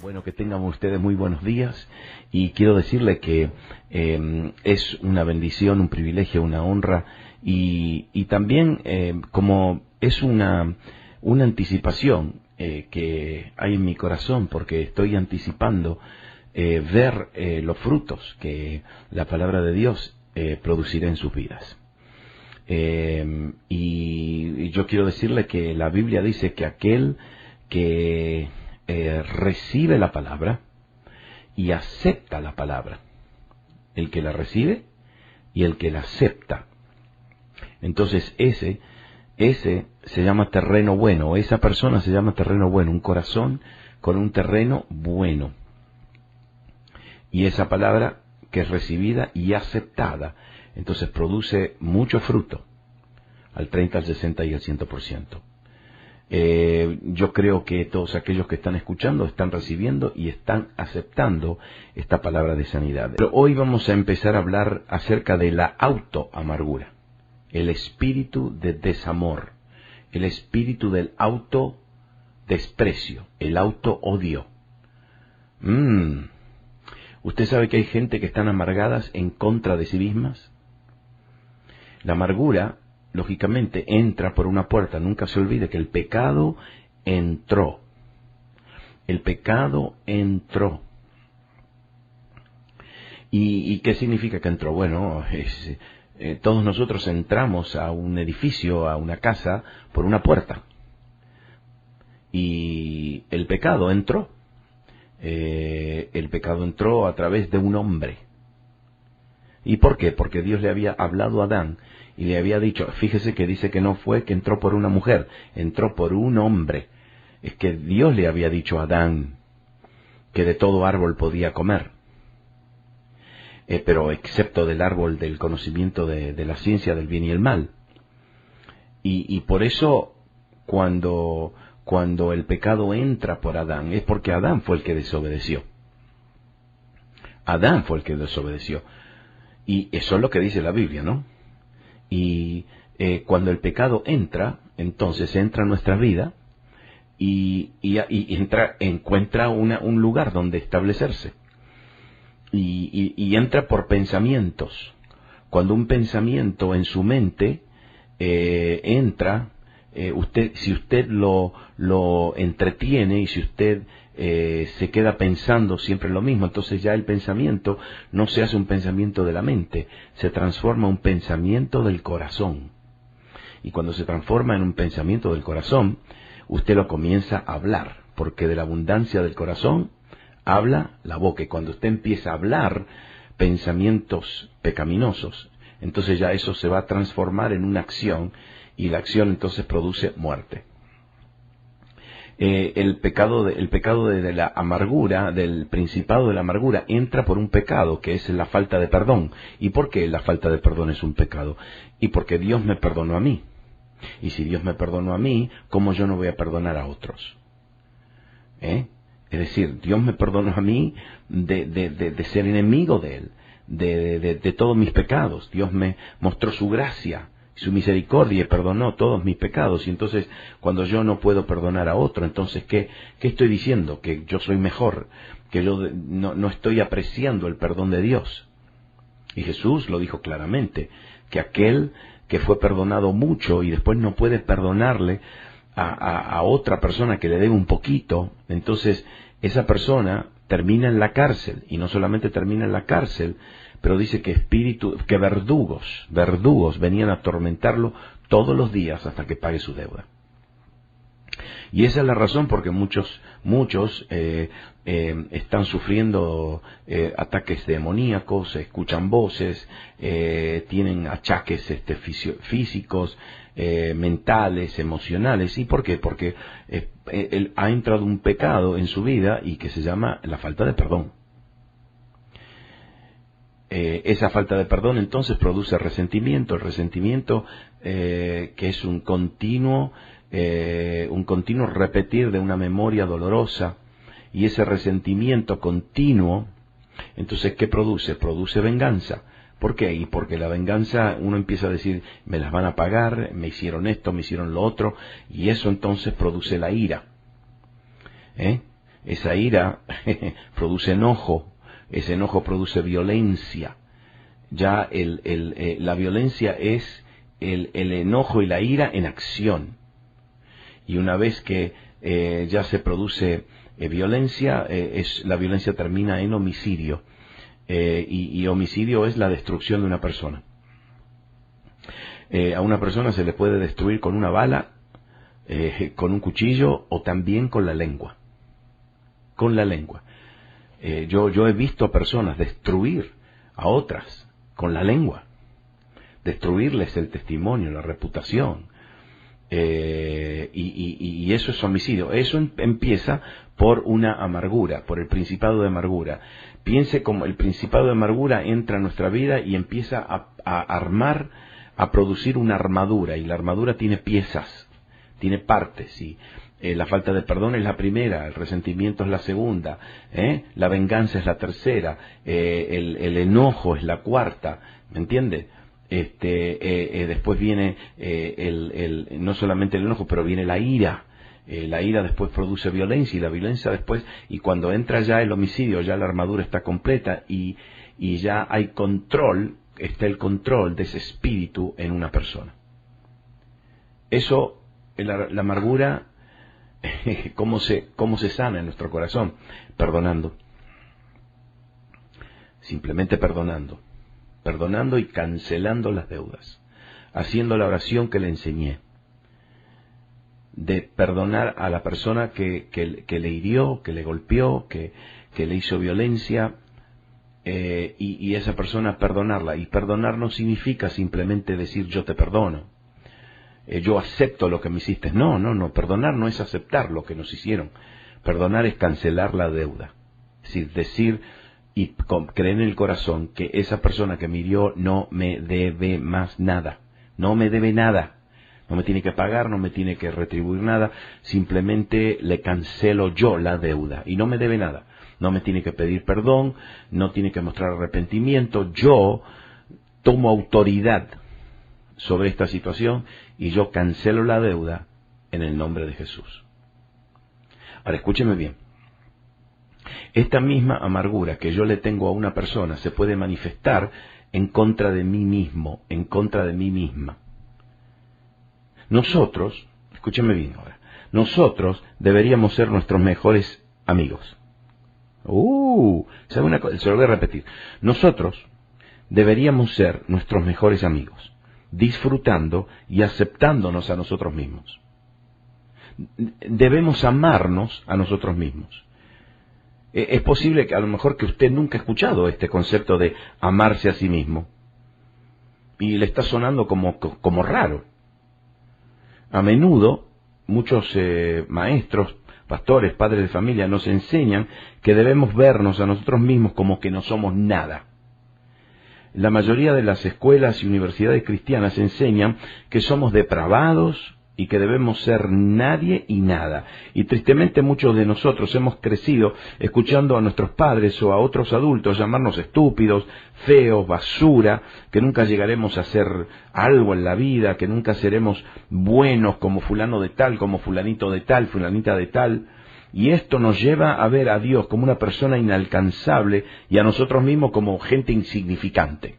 Bueno, que tengan ustedes muy buenos días y quiero decirle que es una bendición, un privilegio, una honra y también como es una anticipación que hay en mi corazón porque estoy anticipando ver los frutos que la palabra de Dios producirá en sus vidas. Y yo quiero decirle que la Biblia dice que aquel que recibe la palabra y acepta la palabra, el que la recibe y el que la acepta, entonces ese se llama terreno bueno, esa persona se llama terreno bueno, un corazón con un terreno bueno, y esa palabra que es recibida y aceptada, entonces produce mucho fruto, al 30, al 60 y al 100%. Yo creo que todos aquellos que están escuchando están recibiendo y están aceptando esta palabra de sanidad. Pero hoy vamos a empezar a hablar acerca de la autoamargura, el espíritu de desamor, el espíritu del autodesprecio, el autoodio. ¿Usted sabe que hay gente que están amargadas en contra de sí mismas? La amargura, lógicamente, entra por una puerta. Nunca se olvide que el pecado entró. El pecado entró. ¿Y qué significa que entró? Bueno, todos nosotros entramos a un edificio, a una casa, por una puerta. Y el pecado entró. El pecado entró a través de un hombre. ¿Y por qué? Porque Dios le había hablado a Adán y le había dicho, fíjese que dice que no fue que entró por una mujer, entró por un hombre. Es que Dios le había dicho a Adán que de todo árbol podía comer, pero excepto del árbol del conocimiento de la ciencia del bien y el mal. Y por eso cuando el pecado entra por Adán, es porque Adán fue el que desobedeció. Adán fue el que desobedeció. Y eso es lo que dice la Biblia, ¿no? Y cuando el pecado entra, entonces entra en nuestra vida y encuentra un lugar donde establecerse. Y entra por pensamientos. Cuando un pensamiento en su mente entra, si usted lo entretiene y si usted se queda pensando siempre lo mismo, entonces ya el pensamiento no se hace un pensamiento de la mente, se transforma en un pensamiento del corazón. Y cuando se transforma en un pensamiento del corazón, usted lo comienza a hablar, porque de la abundancia del corazón habla la boca. Y cuando usted empieza a hablar pensamientos pecaminosos, entonces ya eso se va a transformar en una acción, y la acción entonces produce muerte. El pecado de la amargura, del principado de la amargura, entra por un pecado que es la falta de perdón. ¿Y por qué la falta de perdón es un pecado? Y porque Dios me perdonó a mí. Y si Dios me perdonó a mí, ¿cómo yo no voy a perdonar a otros? Es decir, Dios me perdonó a mí de ser enemigo de Él, de todos mis pecados. Dios me mostró su gracia, su misericordia y perdonó todos mis pecados. Y entonces, cuando yo no puedo perdonar a otro, entonces, ¿qué estoy diciendo? Que yo soy mejor, que yo no estoy apreciando el perdón de Dios. Y Jesús lo dijo claramente, que aquel que fue perdonado mucho y después no puede perdonarle a otra persona que le debe un poquito, entonces esa persona termina en la cárcel. Y no solamente termina en la cárcel, pero dice que verdugos venían a atormentarlo todos los días hasta que pague su deuda. Y esa es la razón porque muchos están sufriendo ataques demoníacos, escuchan voces, tienen achaques físicos, mentales, emocionales. ¿Y por qué? Porque ha entrado un pecado en su vida y que se llama la falta de perdón. Esa falta de perdón entonces produce resentimiento. El resentimiento que es un continuo repetir de una memoria dolorosa, y ese resentimiento continuo, entonces ¿qué produce? Produce venganza. ¿Por qué? Y porque la venganza, uno empieza a decir, me las van a pagar, me hicieron esto, me hicieron lo otro, y eso entonces produce la ira. Esa ira produce enojo, ese enojo produce violencia. Ya la violencia es el enojo y la ira en acción. Y una vez que ya se produce violencia, la violencia termina en homicidio. Y homicidio es la destrucción de una persona. A una persona se le puede destruir con una bala, con un cuchillo o también con la lengua. Con la lengua. Yo he visto a personas destruir a otras con la lengua. Destruirles el testimonio, la reputación. Y eso es homicidio. Eso empieza por una amargura, por el principado de amargura. Piense como el principado de amargura entra en nuestra vida y empieza a armar, a producir una armadura. Y la armadura tiene piezas, tiene partes. Y la falta de perdón es la primera, el resentimiento es la segunda, la venganza es la tercera, el enojo es la cuarta, ¿me entiende? Después viene no solamente el enojo, pero viene la ira. La ira después produce violencia, y la violencia después, y cuando entra ya el homicidio, ya la armadura está completa y ya hay control, está el control de ese espíritu en una persona. Eso, la amargura, ¿cómo se sana en nuestro corazón? Perdonando. Simplemente perdonando. Perdonando y cancelando las deudas. Haciendo la oración que le enseñé. De perdonar a la persona que le hirió, que le golpeó, que le hizo violencia. Y esa persona perdonarla. Y perdonar no significa simplemente decir yo te perdono. Yo acepto lo que me hiciste. No. Perdonar no es aceptar lo que nos hicieron. Perdonar es cancelar la deuda. Es decir y creer en el corazón que esa persona que me hirió no me debe más nada. No me debe nada. No me tiene que pagar, no me tiene que retribuir nada. Simplemente le cancelo yo la deuda. Y no me debe nada. No me tiene que pedir perdón, no tiene que mostrar arrepentimiento. Yo tomo autoridad sobre esta situación y yo cancelo la deuda en el nombre de Jesús. Ahora escúcheme bien. Esta misma amargura que yo le tengo a una persona se puede manifestar en contra de mí mismo, en contra de mí misma. Nosotros, escúcheme bien ahora, nosotros deberíamos ser nuestros mejores amigos. ¿Sabe una cosa? Se lo voy a repetir. Nosotros deberíamos ser nuestros mejores amigos, disfrutando y aceptándonos a nosotros mismos. Debemos amarnos a nosotros mismos. Es posible que a lo mejor que usted nunca ha escuchado este concepto de amarse a sí mismo y le está sonando como raro. A menudo muchos maestros, pastores, padres de familia nos enseñan que debemos vernos a nosotros mismos como que no somos nada. La mayoría de las escuelas y universidades cristianas enseñan que somos depravados y que debemos ser nadie y nada. Y tristemente muchos de nosotros hemos crecido escuchando a nuestros padres o a otros adultos llamarnos estúpidos, feos, basura, que nunca llegaremos a hacer algo en la vida, que nunca seremos buenos como fulano de tal, como fulanito de tal, fulanita de tal. Y esto nos lleva a ver a Dios como una persona inalcanzable y a nosotros mismos como gente insignificante.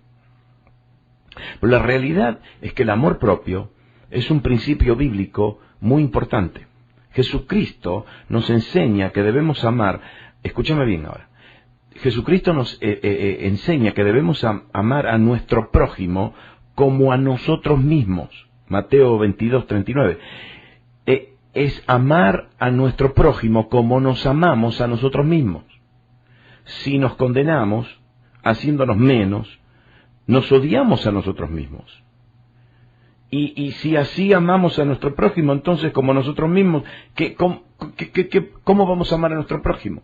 Pero la realidad es que el amor propio es un principio bíblico muy importante. Jesucristo nos enseña que debemos amar, escúchame bien ahora, Jesucristo nos enseña que debemos amar a nuestro prójimo como a nosotros mismos. Mateo 22:39. Es amar a nuestro prójimo como nos amamos a nosotros mismos. Si nos condenamos, haciéndonos menos, nos odiamos a nosotros mismos. Y si así amamos a nuestro prójimo, entonces como nosotros mismos, ¿cómo vamos a amar a nuestro prójimo?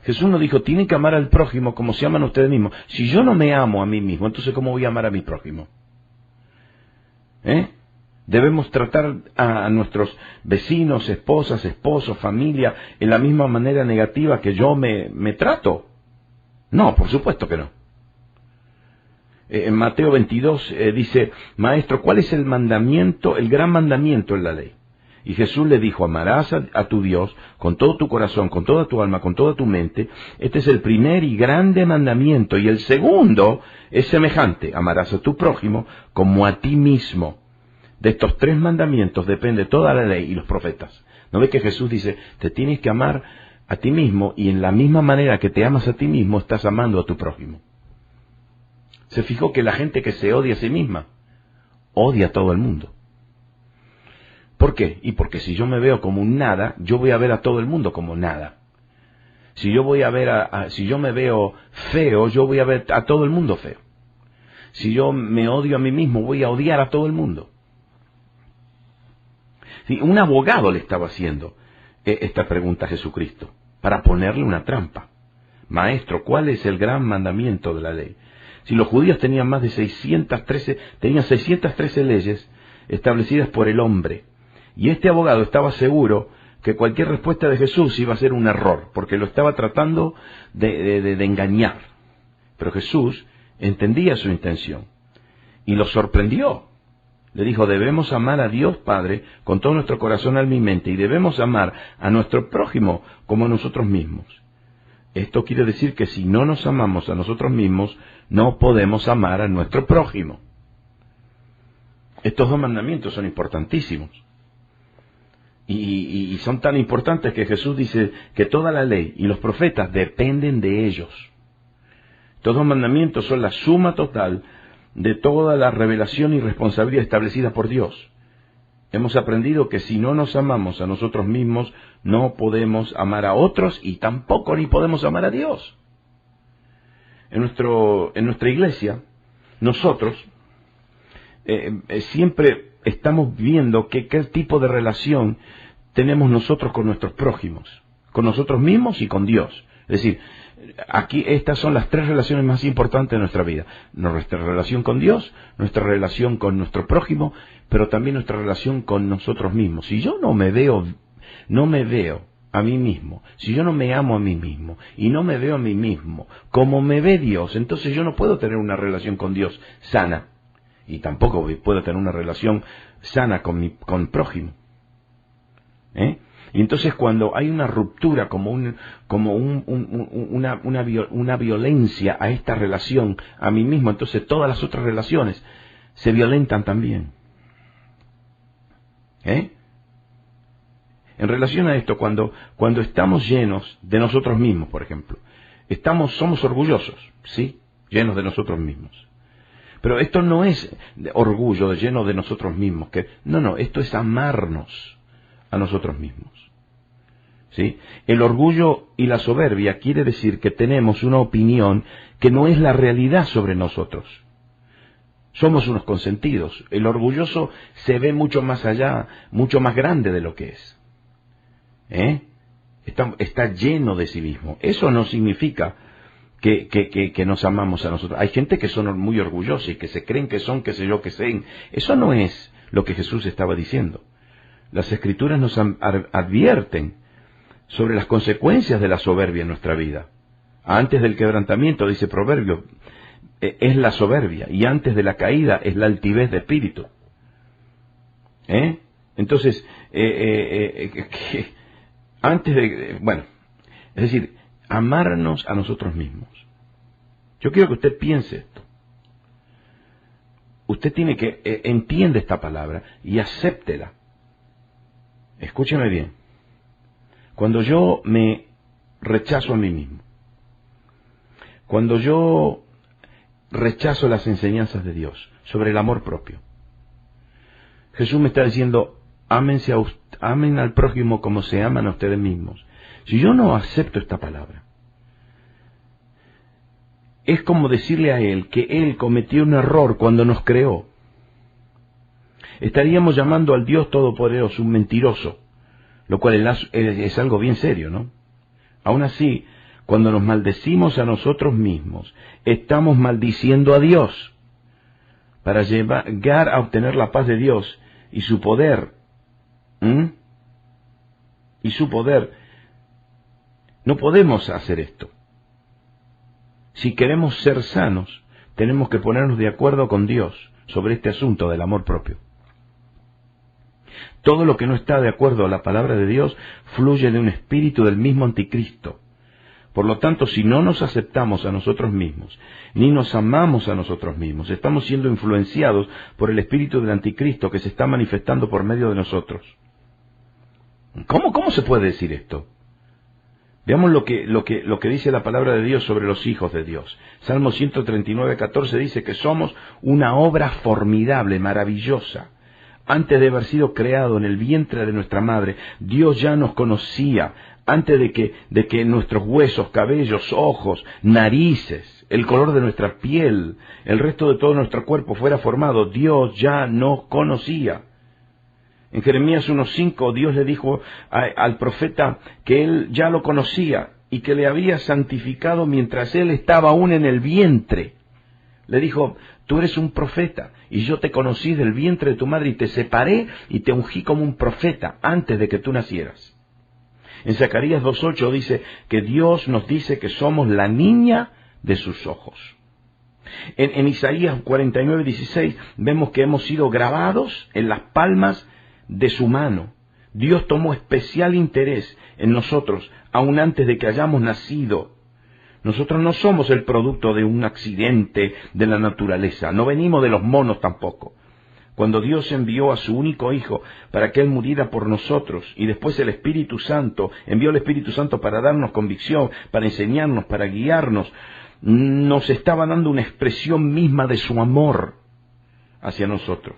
Jesús nos dijo, tienen que amar al prójimo como se aman ustedes mismos. Si yo no me amo a mí mismo, entonces ¿cómo voy a amar a mi prójimo? Debemos tratar a nuestros vecinos, esposas, esposos, familia, en la misma manera negativa que yo me trato. No, por supuesto que no. En Mateo 22 dice, Maestro, ¿cuál es el mandamiento, el gran mandamiento en la ley? Y Jesús le dijo, amarás a tu Dios con todo tu corazón, con toda tu alma, con toda tu mente. Este es el primer y grande mandamiento. Y el segundo es semejante, amarás a tu prójimo como a ti mismo. De estos 3 mandamientos depende toda la ley y los profetas. ¿No ves que Jesús dice, te tienes que amar a ti mismo y en la misma manera que te amas a ti mismo, estás amando a tu prójimo? ¿Se fijó que la gente que se odia a sí misma, odia a todo el mundo? ¿Por qué? Y porque si yo me veo como un nada, yo voy a ver a todo el mundo como nada. Si yo voy a ver si yo me veo feo, yo voy a ver a todo el mundo feo. Si yo me odio a mí mismo, voy a odiar a todo el mundo. Sí, un abogado le estaba haciendo esta pregunta a Jesucristo, para ponerle una trampa. Maestro, ¿cuál es el gran mandamiento de la ley? Si los judíos tenían más de 613 leyes establecidas por el hombre, y este abogado estaba seguro que cualquier respuesta de Jesús iba a ser un error, porque lo estaba tratando de engañar. Pero Jesús entendía su intención y lo sorprendió. Le dijo, debemos amar a Dios Padre con todo nuestro corazón, alma y mente, y debemos amar a nuestro prójimo como a nosotros mismos. Esto quiere decir que si no nos amamos a nosotros mismos, no podemos amar a nuestro prójimo. Estos 2 mandamientos son importantísimos. Y son tan importantes que Jesús dice que toda la ley y los profetas dependen de ellos. Estos 2 mandamientos son la suma total de toda la revelación y responsabilidad establecida por Dios. Hemos aprendido que si no nos amamos a nosotros mismos, no podemos amar a otros y tampoco ni podemos amar a Dios. En nuestra iglesia, nosotros siempre estamos viendo qué tipo de relación tenemos nosotros con nuestros prójimos, con nosotros mismos y con Dios. Es decir, aquí estas son las 3 relaciones más importantes de nuestra vida. Nuestra relación con Dios, nuestra relación con nuestro prójimo, pero también nuestra relación con nosotros mismos. Si yo no me veo a mí mismo, si yo no me amo a mí mismo y no me veo a mí mismo como me ve Dios, entonces yo no puedo tener una relación con Dios sana. Y tampoco puedo tener una relación sana con prójimo. Y entonces cuando hay una ruptura, una violencia a esta relación, a mí mismo, entonces todas las otras relaciones se violentan también. En relación a esto, cuando estamos llenos de nosotros mismos, por ejemplo, somos orgullosos, ¿sí? Llenos de nosotros mismos. Pero esto no es orgullo lleno de nosotros mismos. No, esto es amarnos a nosotros mismos. ¿Sí? El orgullo y la soberbia quiere decir que tenemos una opinión que no es la realidad sobre nosotros. Somos unos consentidos. El orgulloso se ve mucho más allá, mucho más grande de lo que es. Está lleno de sí mismo. Eso no significa que nos amamos a nosotros. Hay gente que son muy orgullosos y que se creen que son, qué sé yo, que sean. Eso no es lo que Jesús estaba diciendo. Las Escrituras nos advierten sobre las consecuencias de la soberbia en nuestra vida. Antes del quebrantamiento, dice Proverbio, es la soberbia, y antes de la caída es la altivez de espíritu. Entonces, es decir, amarnos a nosotros mismos. Yo quiero que usted piense esto. Usted tiene que entiende esta palabra y acéptela. Escúcheme bien. Cuando yo me rechazo a mí mismo, cuando yo rechazo las enseñanzas de Dios sobre el amor propio, Jesús me está diciendo, amen al prójimo como se aman a ustedes mismos. Si yo no acepto esta palabra, es como decirle a Él que Él cometió un error cuando nos creó. Estaríamos llamando al Dios Todopoderoso un mentiroso, lo cual es algo bien serio, ¿no? Aún así, cuando nos maldecimos a nosotros mismos, estamos maldiciendo a Dios para llegar a obtener la paz de Dios y su poder. Y su poder. No podemos hacer esto. Si queremos ser sanos, tenemos que ponernos de acuerdo con Dios sobre este asunto del amor propio. Todo lo que no está de acuerdo a la palabra de Dios fluye de un espíritu del mismo anticristo. Por lo tanto, si no nos aceptamos a nosotros mismos, ni nos amamos a nosotros mismos, estamos siendo influenciados por el espíritu del anticristo que se está manifestando por medio de nosotros. ¿Cómo se puede decir esto? Veamos lo que dice la palabra de Dios sobre los hijos de Dios. Salmo 139:14 dice que somos una obra formidable, maravillosa. Antes de haber sido creado en el vientre de nuestra madre, Dios ya nos conocía. Antes de que nuestros huesos, cabellos, ojos, narices, el color de nuestra piel, el resto de todo nuestro cuerpo fuera formado, Dios ya nos conocía. En Jeremías 1:5 Dios le dijo al profeta que él ya lo conocía y que le había santificado mientras él estaba aún en el vientre. Le dijo, tú eres un profeta y yo te conocí del vientre de tu madre y te separé y te ungí como un profeta antes de que tú nacieras. En Zacarías 2:8 dice que Dios nos dice que somos la niña de sus ojos. En Isaías 49:16 vemos que hemos sido grabados en las palmas de su mano. Dios tomó especial interés en nosotros, aun antes de que hayamos nacido. Nosotros no somos el producto de un accidente de la naturaleza, no venimos de los monos tampoco. Cuando Dios envió a su único Hijo para que Él muriera por nosotros, y después el Espíritu Santo, envió el Espíritu Santo para darnos convicción, para enseñarnos, para guiarnos, nos estaba dando una expresión misma de su amor hacia nosotros.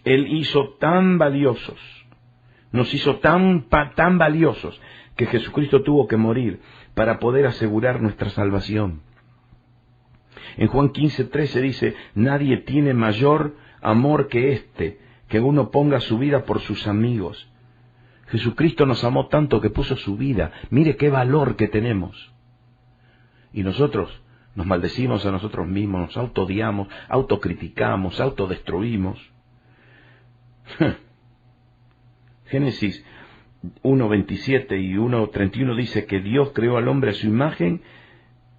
Él hizo tan valiosos, nos hizo tan valiosos, que Jesucristo tuvo que morir para poder asegurar nuestra salvación. En Juan 15:13 dice, nadie tiene mayor amor que este, que uno ponga su vida por sus amigos. Jesucristo nos amó tanto que puso su vida. Mire qué valor que tenemos. Y nosotros nos maldecimos a nosotros mismos, nos autoodiamos, autocriticamos, autodestruimos. Génesis 1:27 y 1:31 dice que Dios creó al hombre a su imagen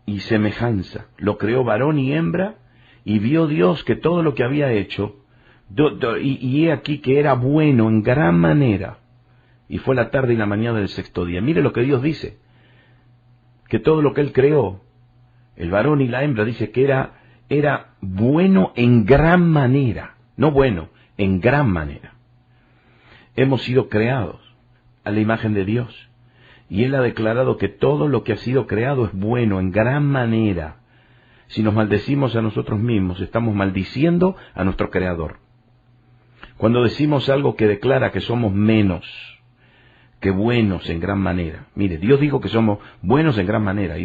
y semejanza. Lo creó varón y hembra, y vio Dios que todo lo que había hecho, y he aquí que era bueno en gran manera. Y fue la tarde y la mañana del sexto día. Mire lo que Dios dice, que todo lo que Él creó, el varón y la hembra, dice que era bueno en gran manera. No bueno, en gran manera. Hemos sido creados a la imagen de Dios. Y Él ha declarado que todo lo que ha sido creado es bueno en gran manera. Si nos maldecimos a nosotros mismos, estamos maldiciendo a nuestro Creador. Cuando decimos algo que declara que somos menos que buenos en gran manera. Mire, Dios dijo que somos buenos en gran manera. Y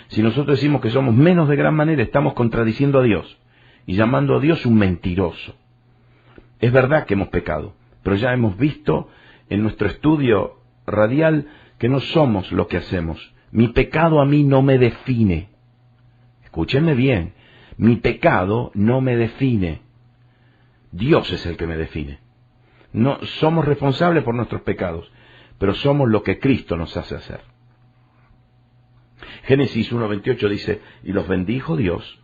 si nosotros decimos que somos menos de gran manera, estamos contradiciendo a Dios y llamando a Dios un mentiroso. Es verdad que hemos pecado, pero ya hemos visto en nuestro estudio radial que no somos lo que hacemos. Mi pecado a mí no me define. Escúchenme bien, mi pecado no me define. Dios es el que me define. No somos responsables por nuestros pecados, pero somos lo que Cristo nos hace hacer. Génesis 1:28 dice, y los bendijo Dios,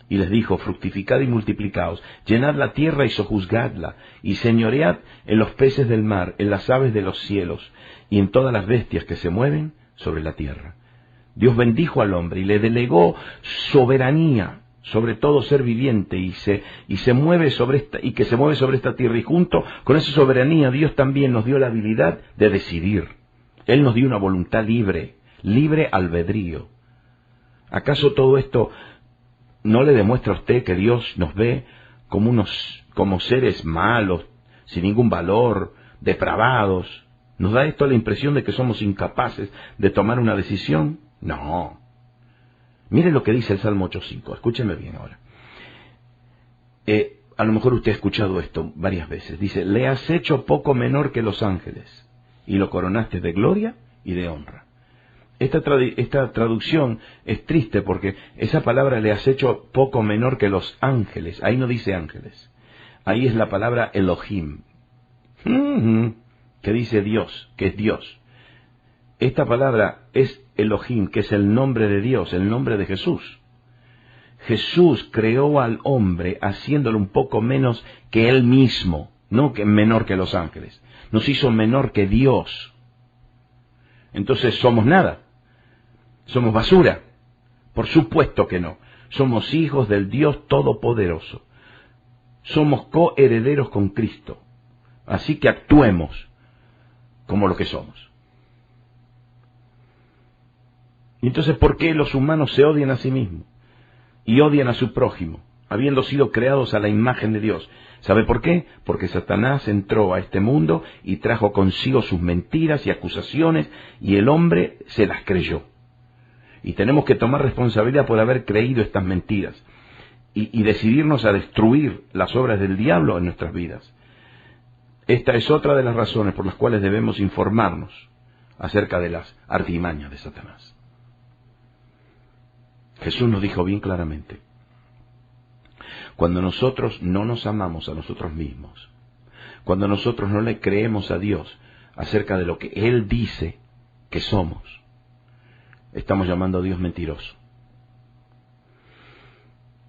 y les dijo, fructificad y multiplicaos, llenad la tierra y sojuzgadla, y señoread en los peces del mar, en las aves de los cielos, y en todas las bestias que se mueven sobre la tierra. Dios bendijo al hombre y le delegó soberanía sobre todo ser viviente y que se mueve sobre esta tierra, y junto con esa soberanía Dios también nos dio la habilidad de decidir. Él nos dio una voluntad libre albedrío. ¿Acaso todo esto no le demuestra a usted que Dios nos ve como seres malos, sin ningún valor, depravados? ¿Nos da esto la impresión de que somos incapaces de tomar una decisión? No. Mire lo que dice el Salmo 8:5. Escúcheme bien ahora. A lo mejor usted ha escuchado esto varias veces. Dice, le has hecho poco menor que los ángeles, y lo coronaste de gloria y de honra. Esta traducción es triste porque esa palabra le has hecho poco menor que los ángeles. Ahí no dice ángeles. Ahí es la palabra Elohim. Que dice Dios, que es Dios. Esta palabra es Elohim, que es el nombre de Dios, el nombre de Jesús. Jesús creó al hombre haciéndolo un poco menos que Él mismo. no que menor que los ángeles. Nos hizo menor que Dios. Entonces, ¿somos nada? ¿Somos basura? Por supuesto que no. Somos hijos del Dios Todopoderoso. Somos coherederos con Cristo. Así que actuemos como lo que somos. Y entonces, ¿por qué los humanos se odian a sí mismos? Y odian a su prójimo, habiendo sido creados a la imagen de Dios. ¿Sabe por qué? Porque Satanás entró a este mundo y trajo consigo sus mentiras y acusaciones, y el hombre se las creyó. Y tenemos que tomar responsabilidad por haber creído estas mentiras y decidirnos a destruir las obras del diablo en nuestras vidas. Esta es otra de las razones por las cuales debemos informarnos acerca de las artimañas de Satanás. Jesús nos dijo bien claramente, cuando nosotros no nos amamos a nosotros mismos, cuando nosotros no le creemos a Dios acerca de lo que Él dice que somos, estamos llamando a Dios mentiroso.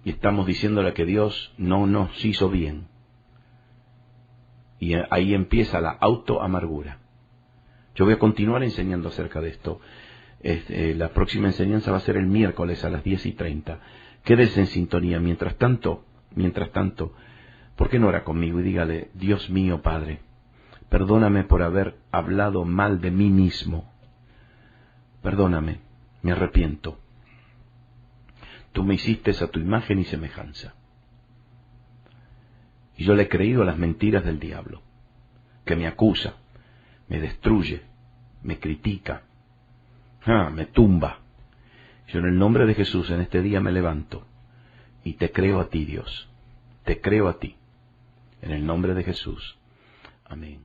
Y estamos diciéndole que Dios no nos hizo bien. Y ahí empieza la autoamargura. Yo voy a continuar enseñando acerca de esto. La próxima enseñanza va a ser el miércoles a las 10:30. Quédese en sintonía. Mientras tanto, ¿por qué no ora conmigo y dígale, Dios mío, Padre, perdóname por haber hablado mal de mí mismo. Perdóname, me arrepiento. Tú me hiciste a tu imagen y semejanza. Y yo le he creído a las mentiras del diablo, que me acusa, me destruye, me critica, me tumba. Yo en el nombre de Jesús en este día me levanto y te creo a ti, Dios. Te creo a ti. En el nombre de Jesús. Amén.